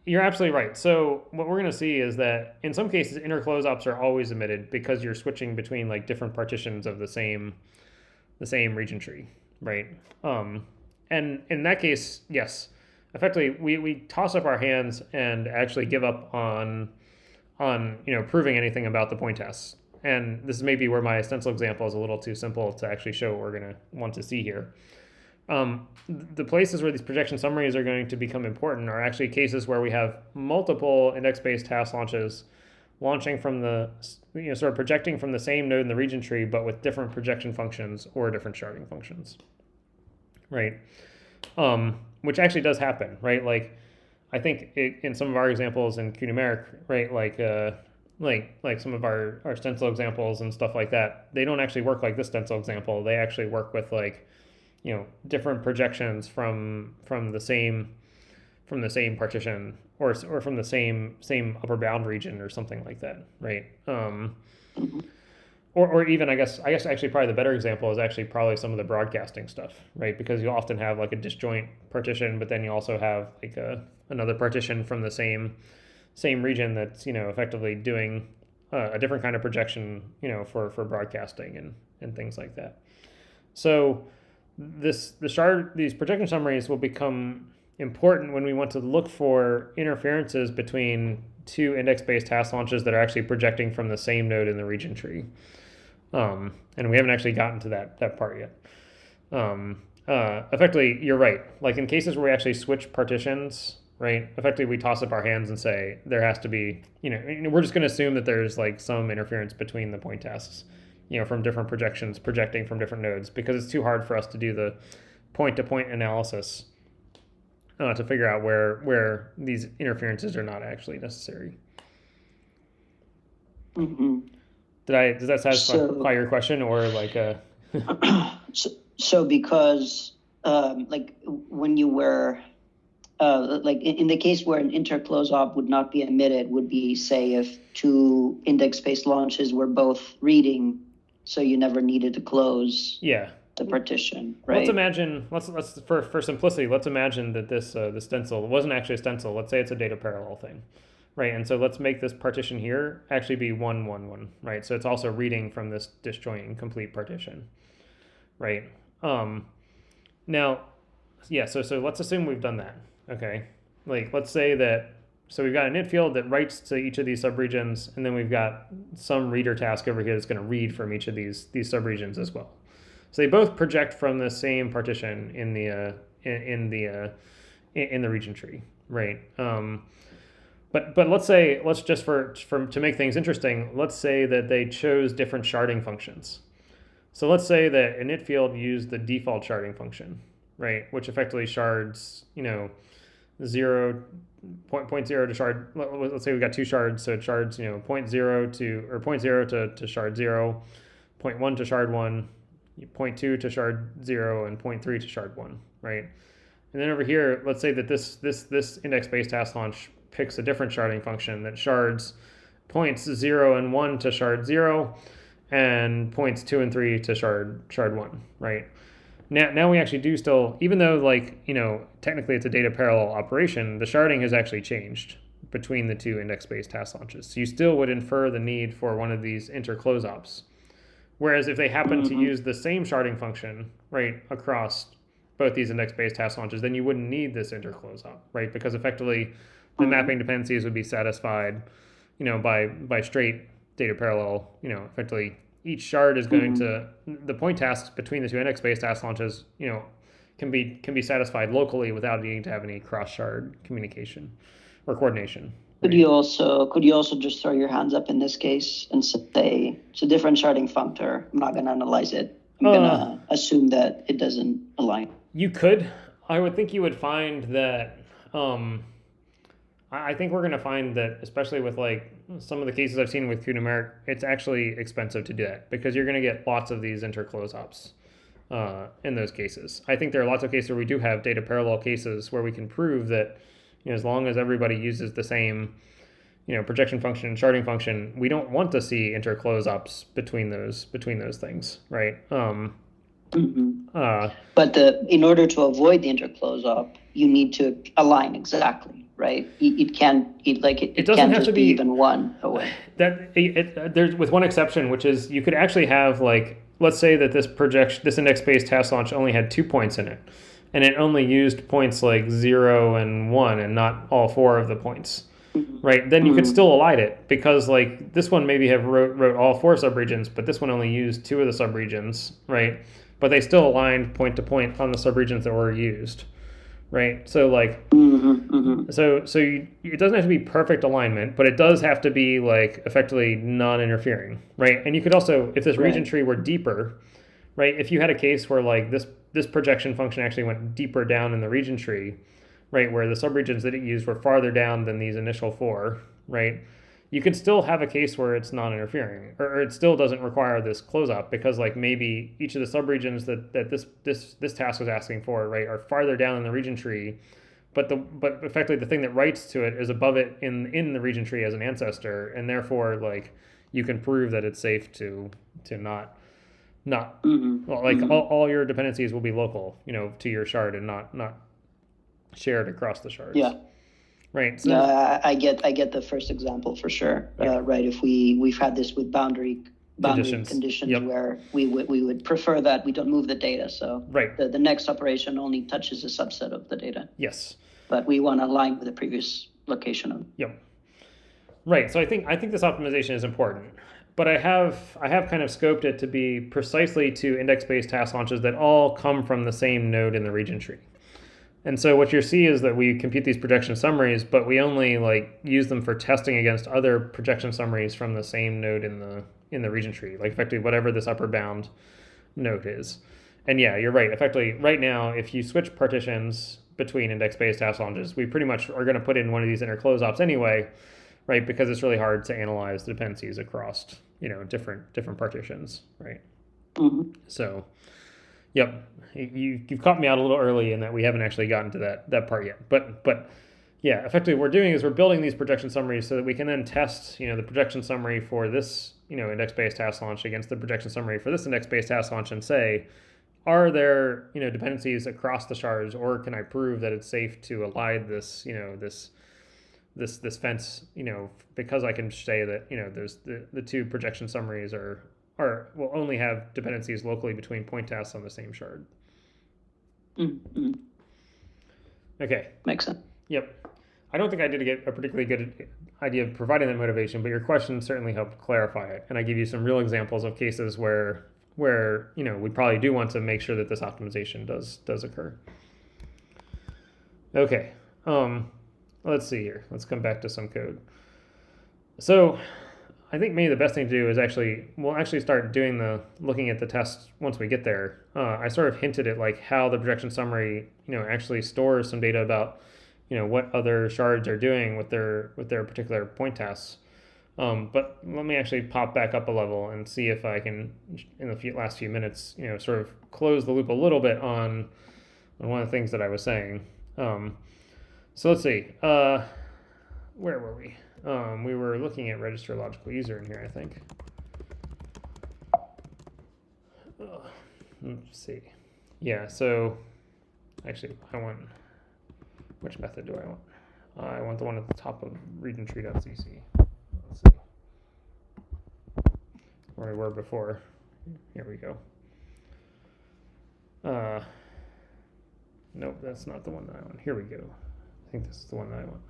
you're absolutely right. So what we're going to see is that in some cases, interclose ops are always emitted because you're switching between like different partitions of the same region tree, right? And in that case, yes, effectively we toss up our hands and actually give up on proving anything about the point tests. And this is maybe where my stencil example is a little too simple to actually show what we're going to want to see here. The places where these projection summaries are going to become important are actually cases where we have multiple index-based task launches launching from the, sort of projecting from the same node in the region tree, but with different projection functions or different sharding functions, right? Which actually does happen, right? Like, I think in some of our examples in Q-numeric, right? Like some of our stencil examples and stuff like that, they don't actually work like this stencil example. They actually work with like, different projections from the same partition or from the same upper bound region or something like that, right? Or even I guess actually probably the better example is actually probably some of the broadcasting stuff, right? Because you often have like a disjoint partition, but then you also have like another partition from the same region that's effectively doing a different kind of projection, for broadcasting and things like that. So these projection summaries will become important when we want to look for interferences between two index-based task launches that are actually projecting from the same node in the region tree. And we haven't actually gotten to that part yet. Effectively, you're right. Like in cases where we actually switch partitions, right? Effectively, we toss up our hands and say there has to be, we're just going to assume that there's like some interference between the point tasks. from different projections, projecting from different nodes, because it's too hard for us to do the point-to-point analysis to figure out where these interferences are not actually necessary. Mm-hmm. Does that satisfy your question, or like a? So because like when you were like in the case where an interclose op would not be emitted would be, say, if two index-based launches were both reading, so you never needed to close the partition, right? Let's imagine, let's for simplicity, let's imagine that this stencil wasn't actually a stencil. Let's say it's a data parallel thing, right? And so let's make this partition here actually be 1, 1, 1, right? So it's also reading from this disjoint complete partition, right? Now, yeah, so let's assume we've done that, okay? Like, let's say that, so we've got an init field that writes to each of these subregions, and then we've got some reader task over here that's going to read from each of these subregions as well. So they both project from the same partition in the region tree, right? But let's just to make things interesting, let's say that they chose different sharding functions. So let's say that init field used the default sharding function, right? Which effectively shards, 0, point 0 to shard. Let's say we've got two shards, so it shards, 0.0 to shard 0, 0.1 to shard 1, 0.2 to shard 0, and 0.3 to shard 1, right? And then over here, let's say that this index-based task launch picks a different sharding function that shards points 0 and 1 to shard 0, and points 2 and 3 to shard 1, right? Now we actually do still, even though technically it's a data parallel operation, the sharding has actually changed between the two index-based task launches. So you still would infer the need for one of these interclose ops. Whereas if they happen to use the same sharding function, right, across both these index-based task launches, then you wouldn't need this interclose op, right? Because effectively the mapping dependencies would be satisfied, by straight data parallel, effectively each shard is going to, the point tasks between the two index-based task launches, can be satisfied locally without needing to have any cross-shard communication or coordination. Could you also just throw your hands up in this case and say it's a different sharding functor? I'm not going to analyze it. I'm going to assume that it doesn't align. You could. I would think you would find that. I think we're going to find that, especially with some of the cases I've seen with Q-numeric, it's actually expensive to do that because you're going to get lots of these interclose ops in those cases. I think there are lots of cases where we do have data parallel cases where we can prove that, as long as everybody uses the same, projection function and sharding function, we don't want to see interclose ops between those things, right? But in order to avoid the interclose op, you need to align exactly. Right, it doesn't have to be even one away. There's with one exception, which is you could actually have let's say that this index-based task launch only had 2 points in it, and it only used points 0 and 1, and not all 4 of the points. Right, then you could still align it because this one maybe wrote all 4 subregions, but this one only used 2 of the subregions, right? But they still aligned point to point on the subregions that were used. Right, so it doesn't have to be perfect alignment, but it does have to be effectively non-interfering, right? And you could also, if this region tree were deeper, right? If you had a case where this projection function actually went deeper down in the region tree, right, where the subregions that it used were farther down than these initial 4, right? You could still have a case where it's non-interfering, or it still doesn't require this close-up because maybe each of the subregions that this task was asking for, right, are farther down in the region tree, but effectively the thing that writes to it is above it in the region tree as an ancestor, and therefore you can prove that it's safe to not all your dependencies will be local, to your shard and not shared across the shards. Yeah. Right. So I get the first example for sure. Right. If we've had this with boundary conditions where we would prefer that we don't move the data. So the next operation only touches a subset of the data. Yes. But we want to align with the previous location of. Yep. Right. So I think this optimization is important. But I have kind of scoped it to be precisely to index-based task launches that all come from the same node in the region tree. And so what you see is that we compute these projection summaries, but we only use them for testing against other projection summaries from the same node in in the region tree, like effectively whatever this upper bound node is. And yeah, you're right. Effectively, right now, if you switch partitions between index-based task launches, we pretty much are going to put in one of these inner close ops anyway, right? Because it's really hard to analyze the dependencies across, different partitions, right? Mm-hmm. So, yep, you've caught me out a little early in that we haven't actually gotten to that part yet. But yeah, effectively, what we're doing is we're building these projection summaries so that we can then test, the projection summary for this, index-based task launch against the projection summary for this index-based task launch and say, are there, dependencies across the shards, or can I prove that it's safe to elide this, this fence, because I can say that, there's the two projection summaries will only have dependencies locally between point tasks on the same shard. Mm-hmm. Okay. Makes sense. Yep. I don't think I did get a particularly good idea of providing that motivation, but your question certainly helped clarify it. And I give you some real examples of cases where we probably do want to make sure that this optimization does occur. Okay. Let's see here. Let's come back to some code. So I think maybe the best thing to do is we'll actually start looking at the test once we get there. I sort of hinted at like how the projection summary, actually stores some data about, what other shards are doing with their particular point tasks. But let me actually pop back up a level and see if I can, in the last few minutes, sort of close the loop a little bit on one of the things that I was saying. So let's see. Where were we? We were looking at register logical user in here, I think. Let's see. Yeah, so actually, which method do I want? I want the one at the top of regiontree.cc. Let's see. Where we were before. Here we go. Nope, that's not the one that I want. Here we go. I think this is the one that I want.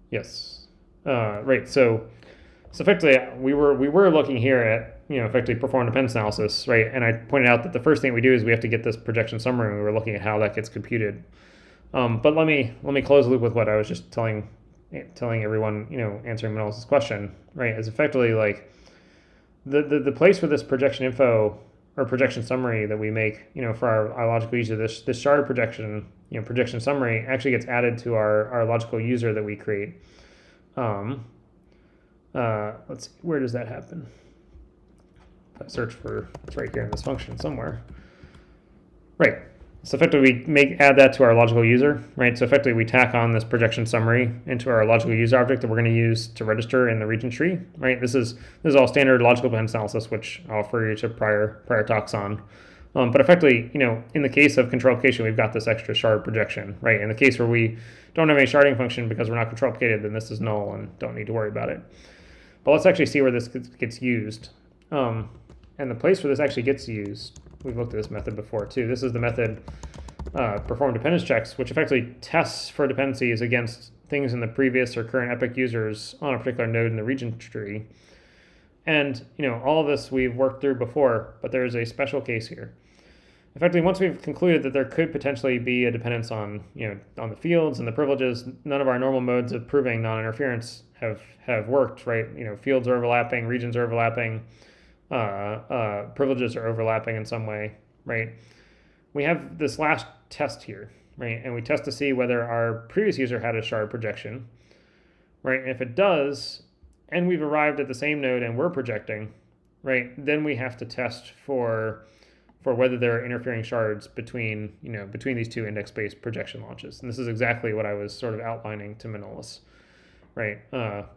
Yes. Right. So effectively, we were looking here at effectively perform dependence analysis, right? And I pointed out that the first thing we do is we have to get this projection summary, and we were looking at how that gets computed. But let me close the loop with what I was just telling everyone, answering Manol's question, right? Is effectively like the place where this projection info or projection summary that we make, for our logical user, this shard projection, projection summary actually gets added to our logical user that we create. Let's see, where does that happen? If I search for, it's right here in this function somewhere. Right. So effectively, we add that to our logical user, right? So effectively, we tack on this projection summary into our logical user object that we're going to use to register in the region tree, right? This is all standard logical dependence analysis, which I'll refer you to prior talks on. But effectively, in the case of control application, we've got this extra shard projection, right? In the case where we don't have any sharding function because we're not control applicated, then this is null and don't need to worry about it. But let's actually see where this gets used. And the place where this actually gets used, we've looked at this method before too. This is the method perform dependence checks, which effectively tests for dependencies against things in the previous or current epoch users on a particular node in the region tree. And all of this we've worked through before, but there's a special case here. Effectively, once we've concluded that there could potentially be a dependence on on the fields and the privileges, none of our normal modes of proving non-interference have worked, right? Fields are overlapping, regions are overlapping. Privileges are overlapping in some way, right? We have this last test here, right? And we test to see whether our previous user had a shard projection, right? And if it does, and we've arrived at the same node and we're projecting, right? Then we have to test for whether there are interfering shards between these two index-based projection launches. And this is exactly what I was sort of outlining to Manolis, right? So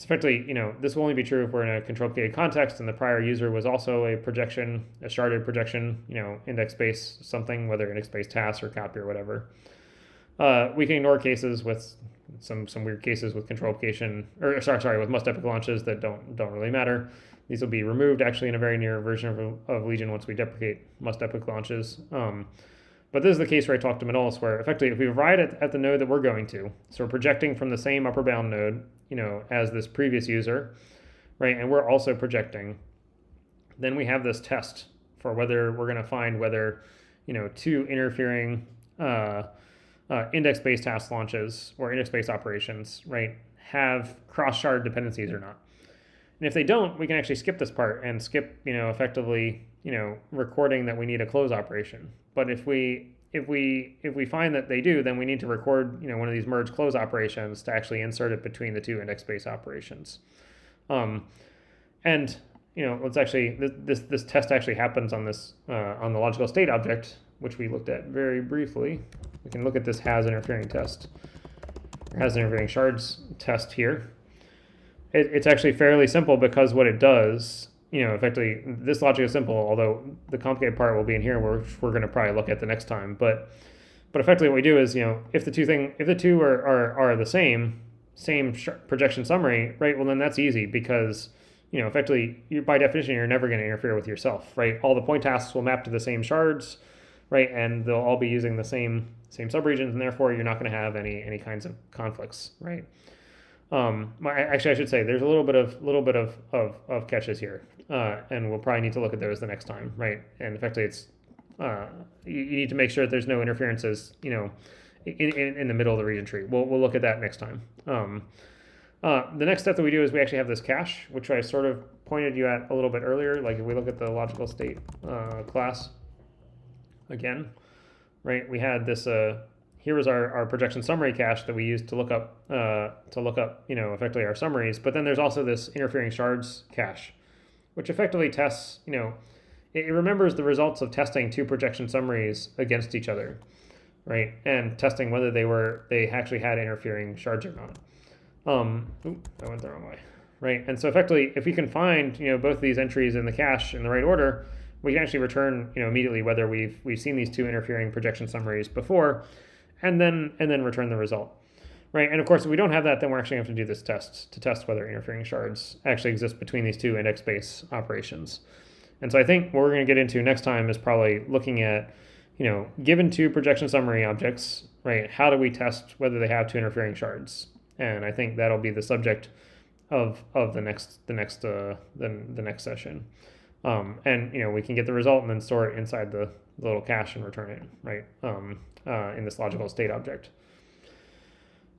effectively, this will only be true if we're in a control-applicated context and the prior user was also a sharded projection, index-based something, whether index-based task or copy or whatever. We can ignore cases with some weird cases with control application, with must epoch launches that don't really matter. These will be removed actually in a very near version of Legion once we deprecate must epoch launches. But this is the case where I talked to Manolis, where effectively if we arrive at the node that we're going to, so we're projecting from the same upper bound node, as this previous user, right? And we're also projecting. Then we have this test for whether we're going to find whether, two interfering index-based task launches or index-based operations, right, have cross-shard dependencies or not. And if they don't, we can actually skip this part and skip, effectively, recording that we need a close operation. But if we find that they do, then we need to record, one of these merge close operations to actually insert it between the two index space operations. And let's actually this test actually happens on this on the logical state object, which we looked at very briefly. We can look at this has interfering test, or has interfering shards test here. It's actually fairly simple because what it does, effectively, this logic is simple, although the complicated part will be in here, which we're going to probably look at the next time. But effectively what we do is, if the two are the same projection summary, right, well, then that's easy because, effectively, by definition, you're never going to interfere with yourself, right? All the point tasks will map to the same shards, right, and they'll all be using the same subregions, and therefore you're not going to have any kinds of conflicts, right? Actually, I should say there's a little bit of catches here, and we'll probably need to look at those the next time, right? And effectively, it's you need to make sure that there's no interferences, in the middle of the region tree. We'll look at that next time. The next step that we do is we actually have this cache, which I sort of pointed you at a little bit earlier. Like if we look at the logical state class again, right? We had this. Here was our projection summary cache that we used to look up, effectively our summaries. But then there's also this interfering shards cache, which effectively tests, it remembers the results of testing two projection summaries against each other, right? And testing whether they actually had interfering shards or not. I went the wrong way, right? And so effectively, if we can find, both of these entries in the cache in the right order, we can actually return, immediately whether we've seen these two interfering projection summaries before, and then return the result, right? And of course, if we don't have that, then we're actually going to have to do this test to test whether interfering shards actually exist between these two index space operations. And so I think what we're going to get into next time is probably looking at, given two projection summary objects, right? How do we test whether they have two interfering shards? And I think that'll be the subject of the next session. And we can get the result and then store it inside the little cache and return it, right? In this logical state object.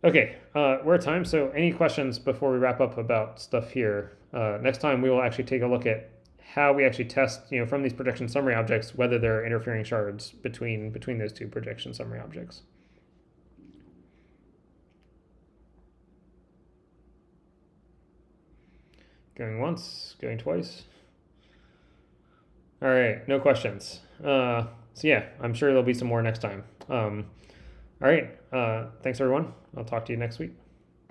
Okay, we're at time. So any questions before we wrap up about stuff here? Next time we will actually take a look at how we actually test, from these projection summary objects, whether there are interfering shards between those two projection summary objects. Going once, going twice. All right, no questions. So yeah, I'm sure there'll be some more next time. All right, thanks everyone. I'll talk to you next week.